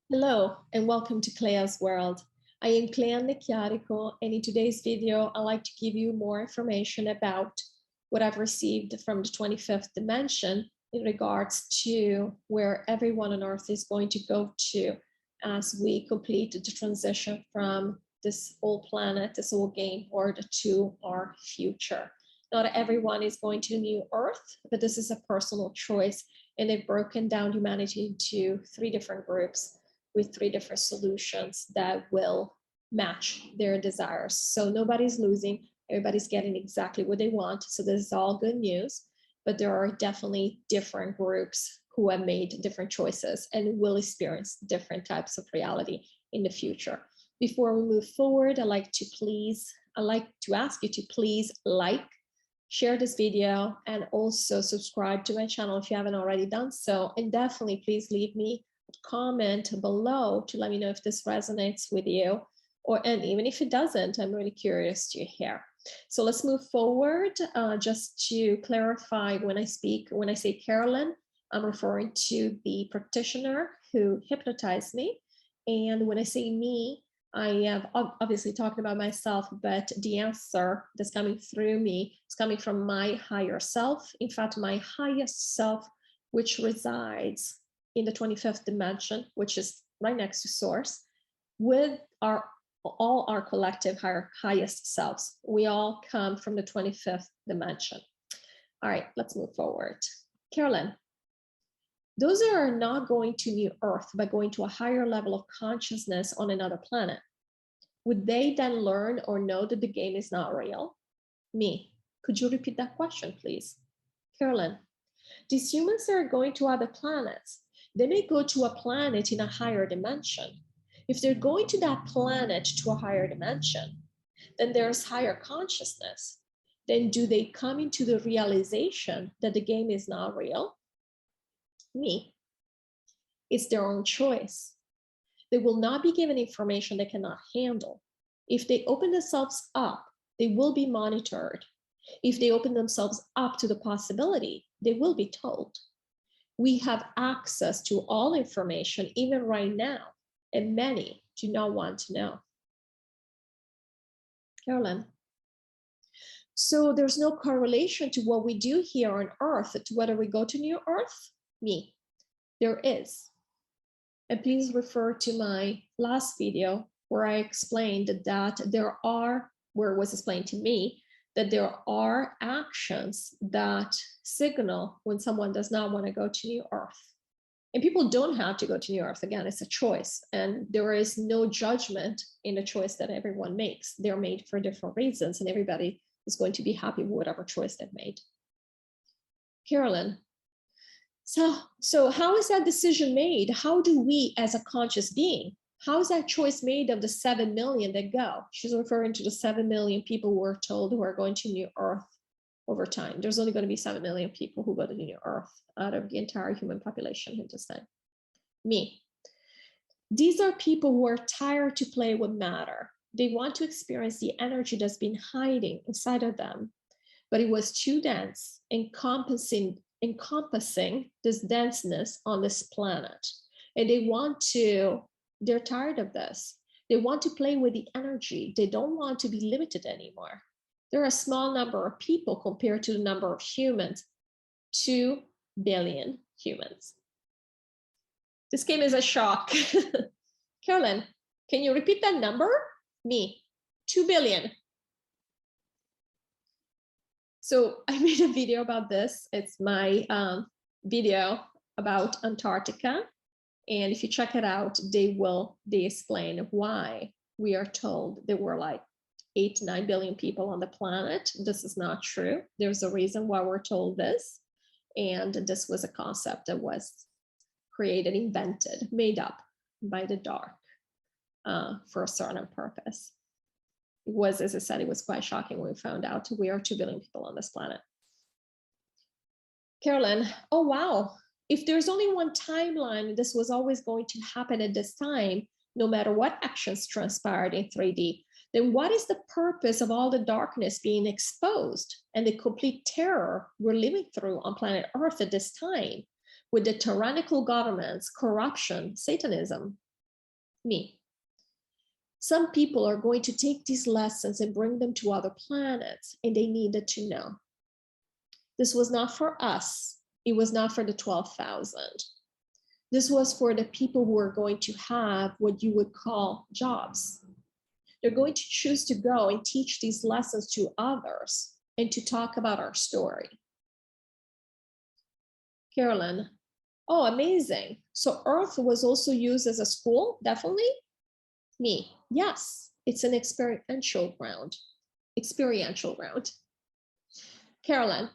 Hello and welcome to CLEA'S World. I am Clea Necchiarico, and in today's video, I'd like to give you more information about what I've received from the 25th dimension in regards to where everyone on Earth is going to go to as we complete the transition from this old planet, this old game world to our future. Not everyone is going to new Earth, but this is a personal choice, and they've broken down humanity into 3 different groups with 3 different solutions that will match their desires. So nobody's losing, everybody's getting exactly what they want. So this is all good news, but there are definitely different groups who have made different choices and will experience different types of reality in the future. Before we move forward, I'd like to ask you to please like, share this video, and also subscribe to my channel if you haven't already done so. And definitely please leave me a comment below to let me know if this resonates with you, and even if it doesn't, I'm really curious to hear. So let's move forward. Just to clarify, when I say Carolyn, I'm referring to the practitioner who hypnotized me. And when I say me, I am obviously talking about myself, but the answer that's coming through me is coming from my higher self. In fact, my highest self, which resides in the 25th dimension, which is right next to source, with all our collective highest selves. We all come from the 25th dimension. All right, let's move forward. Carolyn, those who are not going to new Earth, but going to a higher level of consciousness on another planet, would they then learn or know that the game is not real? Me, could you repeat that question, please? Carolyn, these humans that are going to other planets, they may go to a planet in a higher dimension. If they're going to that planet to a higher dimension, then there's higher consciousness. Then do they come into the realization that the game is not real? Me. It's their own choice. They will not be given information they cannot handle. If they open themselves up, they will be monitored. If they open themselves up to the possibility, they will be told. We have access to all information, even right now, and many do not want to know. Carolyn. So there's no correlation to what we do here on Earth to whether we go to New Earth? Me. There is. And please refer to my last video where I explained that where it was explained to me, that there are actions that signal when someone does not want to go to New Earth. And people don't have to go to New Earth. Again, it's a choice. And there is no judgment in the choice that everyone makes. They're made for different reasons, and everybody is going to be happy with whatever choice they've made. Carolyn, so how is that decision made? How do we, as a conscious being, how is that choice made of the 7 million that go? She's referring to the 7 million people who are told who are going to New Earth over time. There's only going to be 7 million people who go to New Earth out of the entire human population at this time. Me. These are people who are tired to play with matter. They want to experience the energy that's been hiding inside of them, but it was too dense, encompassing this denseness on this planet. And they're tired of this. They want to play with the energy. They don't want to be limited anymore. There are a small number of people compared to the number of humans, 2 billion humans. This came as a shock. Carolyn, can you repeat that number? Me, 2 billion. So I made a video about this. It's my video about Antarctica. And if you check it out, they explain why we are told there were like 8 to 9 billion people on the planet. This is not true. There's a reason why we're told this. And this was a concept that was created, invented, made up by the dark for a certain purpose. It was, as I said, it was quite shocking when we found out we are 2 billion people on this planet. Carolyn, oh wow. If there's only one timeline, this was always going to happen at this time, no matter what actions transpired in 3D, then what is the purpose of all the darkness being exposed and the complete terror we're living through on planet Earth at this time with the tyrannical governments, corruption, Satanism? Me. Some people are going to take these lessons and bring them to other planets, and they needed to know. This was not for us. It was not for the 12,000. This was for the people who are going to have what you would call jobs. They're going to choose to go and teach these lessons to others and to talk about our story. Carolyn, oh, amazing. So Earth was also used as a school, definitely? Me, yes, it's an experiential ground. Carolyn,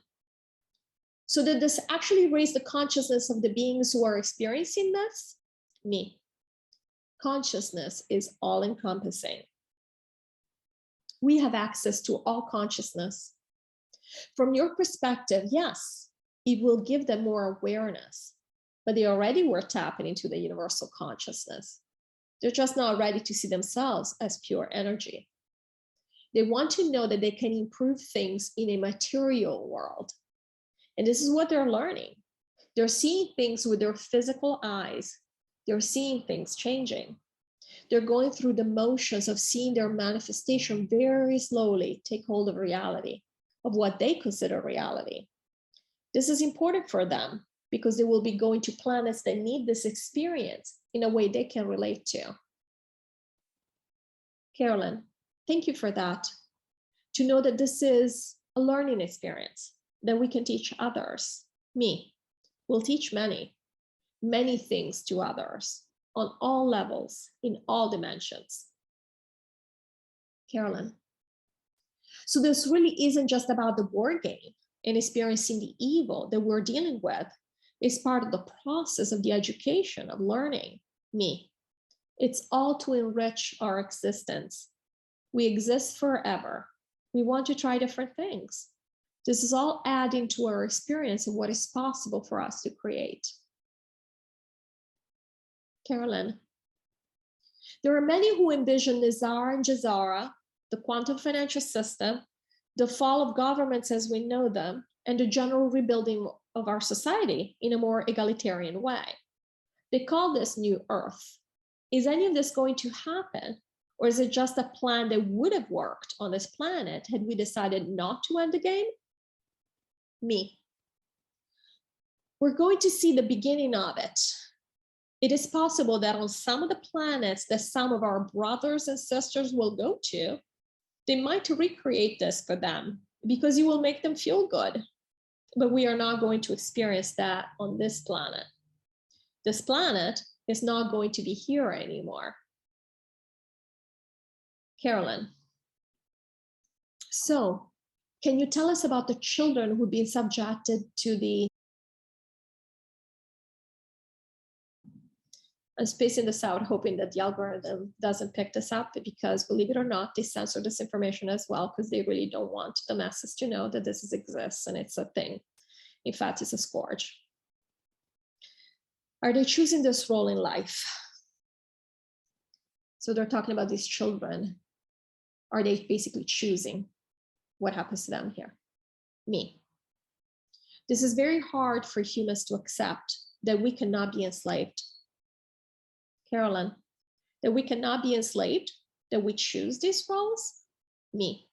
so did this actually raise the consciousness of the beings who are experiencing this? Me, consciousness is all-encompassing. We have access to all consciousness. From your perspective, yes, it will give them more awareness, but they already were tapping into the universal consciousness. They're just not ready to see themselves as pure energy. They want to know that they can improve things in a material world. And this is what they're learning. They're seeing things with their physical eyes. They're seeing things changing. They're going through the motions of seeing their manifestation very slowly take hold of reality, of what they consider reality. This is important for them because they will be going to planets that need this experience in a way they can relate to. Carolyn, thank you for that. To know that this is a learning experience that we can teach others. Me will teach many things to others on all levels, in all dimensions. Carolyn, so this really isn't just about the board game and experiencing the evil that we're dealing with. It's part of the process of the education of learning. Me, it's all to enrich our existence. We exist forever. We want to try different things. This is all adding to our experience of what is possible for us to create. Carolyn, there are many who envision Nizar and Jazara, the quantum financial system, the fall of governments as we know them, and the general rebuilding of our society in a more egalitarian way. They call this New Earth. Is any of this going to happen? Or is it just a plan that would have worked on this planet had we decided not to end the game? Me. We're going to see the beginning of it. It is possible that on some of the planets that some of our brothers and sisters will go to, they might recreate this for them because it will make them feel good. But we are not going to experience that on this planet. This planet is not going to be here anymore. Carolyn, so can you tell us about the children who've been subjected to the, I'm spacing this out, hoping that the algorithm doesn't pick this up, because believe it or not, they censor this information as well, because they really don't want the masses to know that this exists and it's a thing. In fact, it's a scourge. Are they choosing this role in life? So they're talking about these children. Are they basically choosing what happens to them here? Me. This is very hard for humans to accept, that we cannot be enslaved. Carolyn, that we cannot be enslaved, that we choose these roles? Me.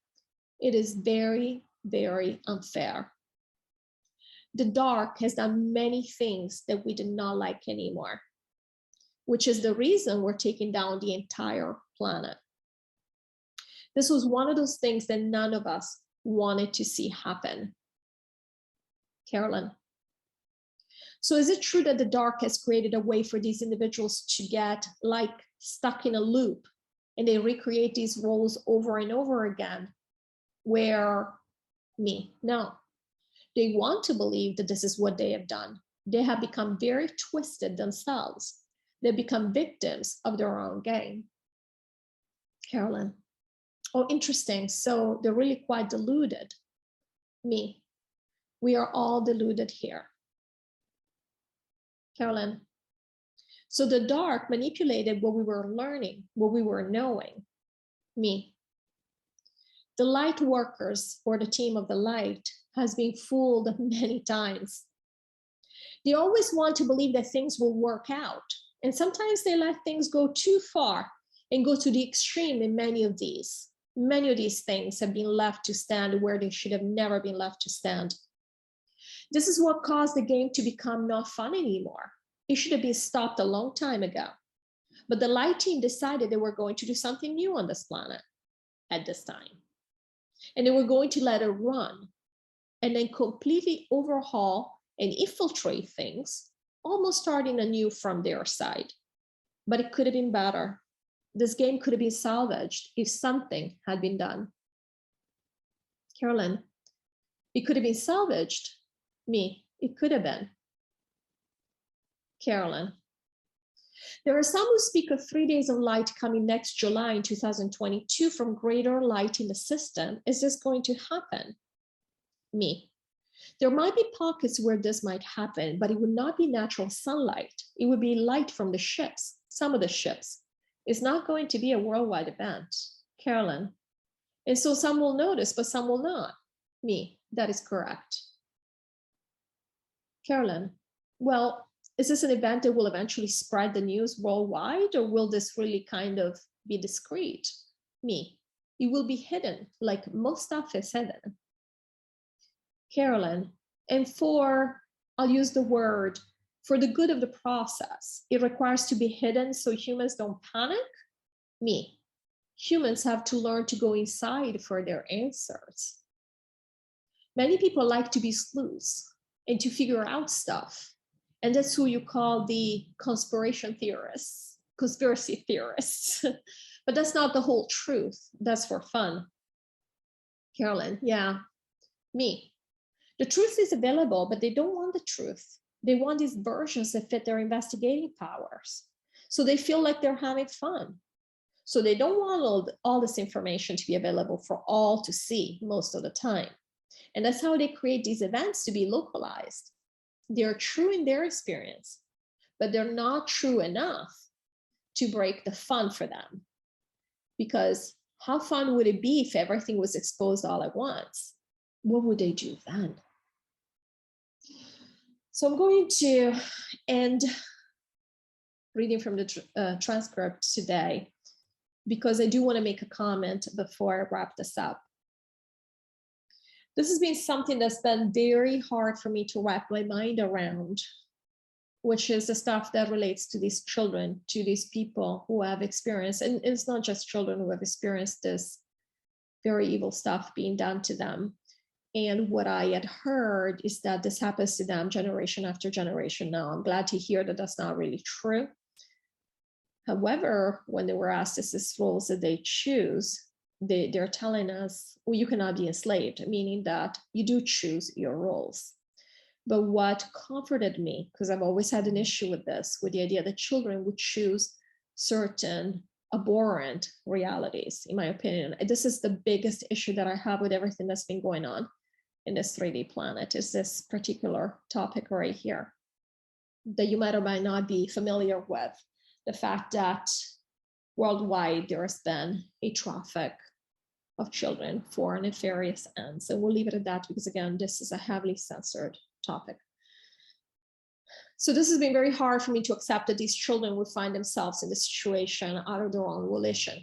It is very, very unfair. The dark has done many things that we do not like anymore, which is the reason we're taking down the entire planet. This was one of those things that none of us wanted to see happen. Carolyn. So is it true that the dark has created a way for these individuals to get like stuck in a loop and they recreate these roles over and over again? Where me? No. They want to believe that this is what they have done. They have become very twisted themselves. They become victims of their own game. Carolyn. Oh, interesting. So they're really quite deluded. Me. We are all deluded here. Carolyn. So the dark manipulated what we were learning, what we were knowing. Me. The light workers, or the team of the light, has been fooled many times. They always want to believe that things will work out, And sometimes they let things go too far and go to the extreme in many of these. Many of these things have been left to stand where they should have never been left to stand. This is what caused the game to become not fun anymore. It should have been stopped a long time ago. But the light team decided they were going to do something new on this planet at this time. And they were going to let it run and then completely overhaul and infiltrate things, almost starting anew from their side. But it could have been better. This game could have been salvaged if something had been done. Carolyn, it could have been salvaged. Me, it could have been. Carolyn, there are some who speak of 3 days of light coming next July in 2022 from greater light in the system. Is this going to happen? Me, there might be pockets where this might happen, but it would not be natural sunlight. It would be light from the ships, some of the ships. It's not going to be a worldwide event. Carolyn, and so some will notice, but some will not. Me, that is correct. Carolyn, well, is this an event that will eventually spread the news worldwide, or will this really kind of be discreet? Me, it will be hidden, like most stuff is hidden. Carolyn, and I'll use the word, for the good of the process, it requires to be hidden so humans don't panic? Me, humans have to learn to go inside for their answers. Many people like to be sleuths and to figure out stuff. And that's who you call the conspiracy theorists. But that's not the whole truth. That's for fun. Carolyn, yeah, me. The truth is available, but they don't want the truth. They want these versions that fit their investigating powers. So they feel like they're having fun. So they don't want all this information to be available for all to see most of the time. And that's how they create these events to be localized. They're true in their experience, but they're not true enough to break the fun for them. Because how fun would it be if everything was exposed all at once? What would they do then? So I'm going to end reading from the transcript today, because I do want to make a comment before I wrap this up. This has been something that's been very hard for me to wrap my mind around, which is the stuff that relates to these children, to these people who have experienced, and it's not just children who have experienced this very evil stuff being done to them. And what I had heard is that this happens to them generation after generation now. I'm glad to hear that that's not really true. However, when they were asked, is this roles that they choose, they're telling us, well, you cannot be enslaved, meaning that you do choose your roles. But what comforted me, because I've always had an issue with this, with the idea that children would choose certain abhorrent realities, in my opinion. This is the biggest issue that I have with everything that's been going on in this 3D planet, is this particular topic right here that you might or might not be familiar with. The fact that worldwide there has been a traffic of children for nefarious ends. And we'll leave it at that, because again, this is a heavily censored topic. So this has been very hard for me to accept that these children would find themselves in this situation out of their own volition.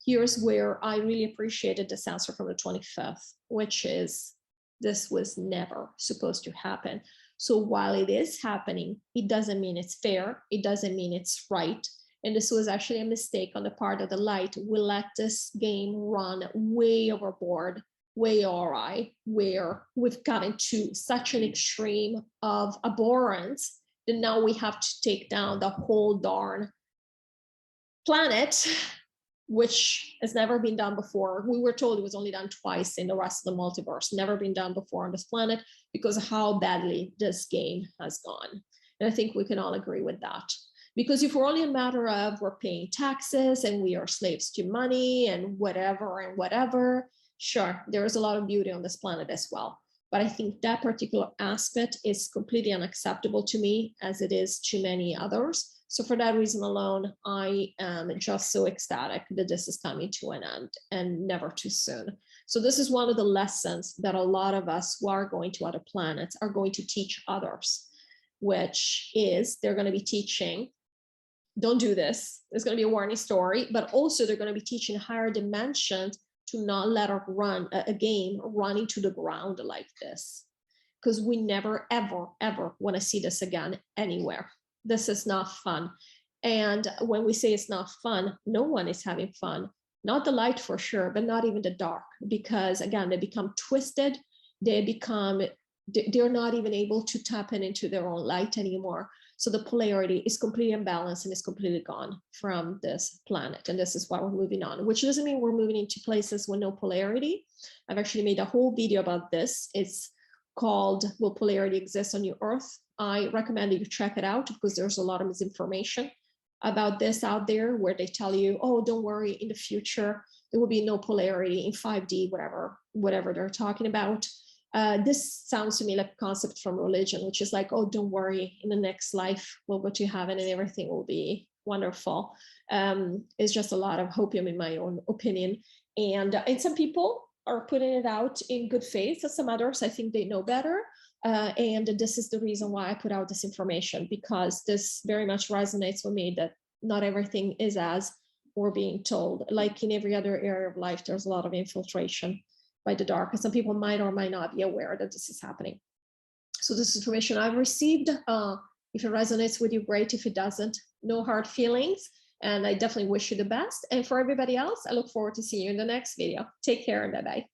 Here's where I really appreciated this answer from the 25th, which is, this was never supposed to happen. So while it is happening, it doesn't mean it's fair. It doesn't mean it's right. And this was actually a mistake on the part of the light. We let this game run way overboard, way awry, where we've gotten to such an extreme of abhorrence that now we have to take down the whole darn planet, which has never been done before. We were told it was only done twice in the rest of the multiverse, never been done before on this planet, because of how badly this game has gone. And I think we can all agree with that. Because if we're only a matter of we're paying taxes and we are slaves to money and whatever, sure, there is a lot of beauty on this planet as well. But I think that particular aspect is completely unacceptable to me, as it is to many others. So for that reason alone, I am just so ecstatic that this is coming to an end, and never too soon. So this is one of the lessons that a lot of us who are going to other planets are going to teach others. which is they're going to be teaching, don't do this, there's going to be a warning story, but also they're going to be teaching higher dimensions to not let a game run into the ground like this, because we never, ever, ever want to see this again anywhere. This is not fun. And when we say it's not fun, no one is having fun. Not the light for sure, but not even the dark, because again, they become twisted. They're not even able to tap into their own light anymore. So the polarity is completely imbalanced and is completely gone from this planet. And this is why we're moving on, which doesn't mean we're moving into places with no polarity. I've actually made a whole video about this. It's called Will Polarity Exist on Your Earth? I recommend that you check it out because there's a lot of misinformation about this out there where they tell you, oh, don't worry, in the future, there will be no polarity in 5D, whatever they're talking about. This sounds to me like a concept from religion, which is like, oh, don't worry, in the next life, we'll go to heaven and everything will be wonderful. It's just a lot of hopium in my own opinion. And some people are putting it out in good faith, and some others, I think they know better. And this is the reason why I put out this information, because this very much resonates with me that not everything is as we're being told. Like in every other area of life, there's a lot of infiltration by the dark, and some people might or might not be aware that this is happening. So this is information I've received. If it resonates with you, great. If it doesn't, no hard feelings. And I definitely wish you the best. And for everybody else, I look forward to seeing you in the next video. Take care and bye-bye.